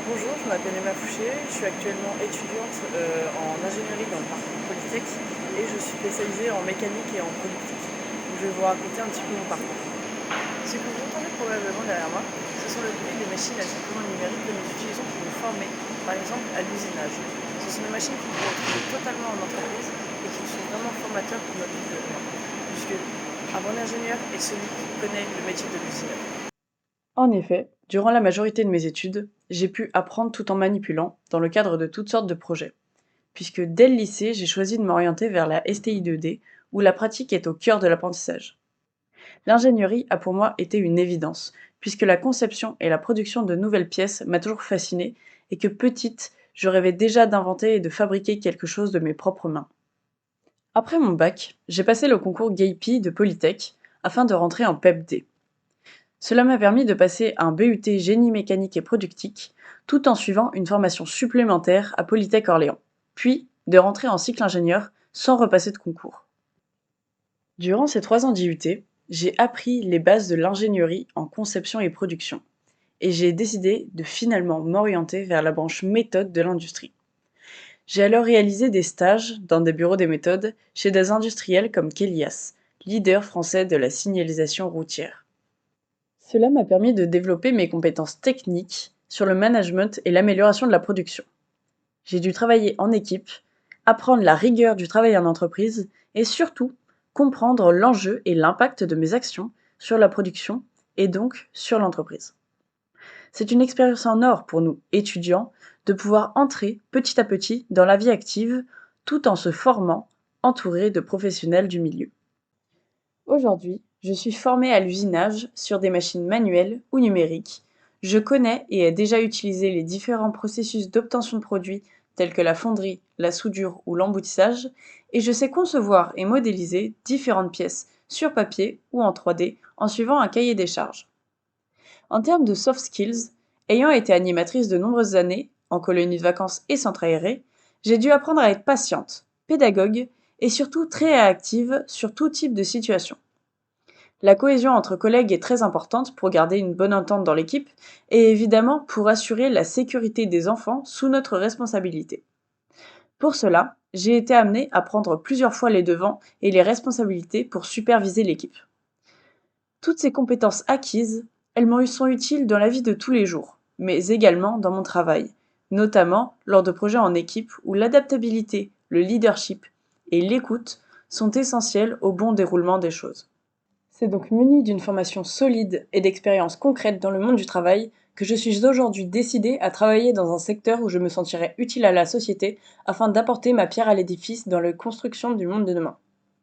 Bonjour, je m'appelle Emma Fouché, je suis actuellement étudiante en ingénierie dans le parcours Polytech et je suis spécialisée en mécanique et en productique. Donc, je vais vous raconter un petit peu mon parcours. Ce que vous entendez probablement derrière moi, ce sont le bruit des machines à traitement numérique que nous utilisons pour nous former, par exemple à l'usinage. Ce sont des machines qu'on peut retrouver totalement en entreprise et qui sont vraiment formateurs pour notre vie de demain, puisque un bon ingénieur est celui qui connaît le métier de l'usineur. En effet, durant la majorité de mes études, j'ai pu apprendre tout en manipulant dans le cadre de toutes sortes de projets, puisque dès le lycée, j'ai choisi de m'orienter vers la STI 2D, où la pratique est au cœur de l'apprentissage. L'ingénierie a pour moi été une évidence, puisque la conception et la production de nouvelles pièces m'a toujours fascinée, et que petite, je rêvais déjà d'inventer et de fabriquer quelque chose de mes propres mains. Après mon bac, j'ai passé le concours GAPI de Polytech afin de rentrer en PEPD. Cela m'a permis de passer un BUT génie mécanique et productique, tout en suivant une formation supplémentaire à Polytech Orléans, puis de rentrer en cycle ingénieur sans repasser de concours. Durant ces 3 ans d'IUT, j'ai appris les bases de l'ingénierie en conception et production, et j'ai décidé de finalement m'orienter vers la branche méthode de l'industrie. J'ai alors réalisé des stages dans des bureaux des méthodes chez des industriels comme Kelias, leader français de la signalisation routière. Cela m'a permis de développer mes compétences techniques sur le management et l'amélioration de la production. J'ai dû travailler en équipe, apprendre la rigueur du travail en entreprise et surtout comprendre l'enjeu et l'impact de mes actions sur la production et donc sur l'entreprise. C'est une expérience en or pour nous, étudiants, de pouvoir entrer petit à petit dans la vie active tout en se formant, entouré de professionnels du milieu. Aujourd'hui, je suis formée à l'usinage sur des machines manuelles ou numériques. Je connais et ai déjà utilisé les différents processus d'obtention de produits tels que la fonderie, la soudure ou l'emboutissage, et je sais concevoir et modéliser différentes pièces sur papier ou en 3D en suivant un cahier des charges. En termes de soft skills, ayant été animatrice de nombreuses années en colonie de vacances et centre aéré, j'ai dû apprendre à être patiente, pédagogue et surtout très réactive sur tout type de situation. La cohésion entre collègues est très importante pour garder une bonne entente dans l'équipe et évidemment pour assurer la sécurité des enfants sous notre responsabilité. Pour cela, j'ai été amenée à prendre plusieurs fois les devants et les responsabilités pour superviser l'équipe. Toutes ces compétences acquises, sont utiles dans la vie de tous les jours, mais également dans mon travail, notamment lors de projets en équipe où l'adaptabilité, le leadership et l'écoute sont essentiels au bon déroulement des choses. C'est donc muni d'une formation solide et d'expériences concrètes dans le monde du travail que je suis aujourd'hui décidée à travailler dans un secteur où je me sentirai utile à la société afin d'apporter ma pierre à l'édifice dans la construction du monde de demain.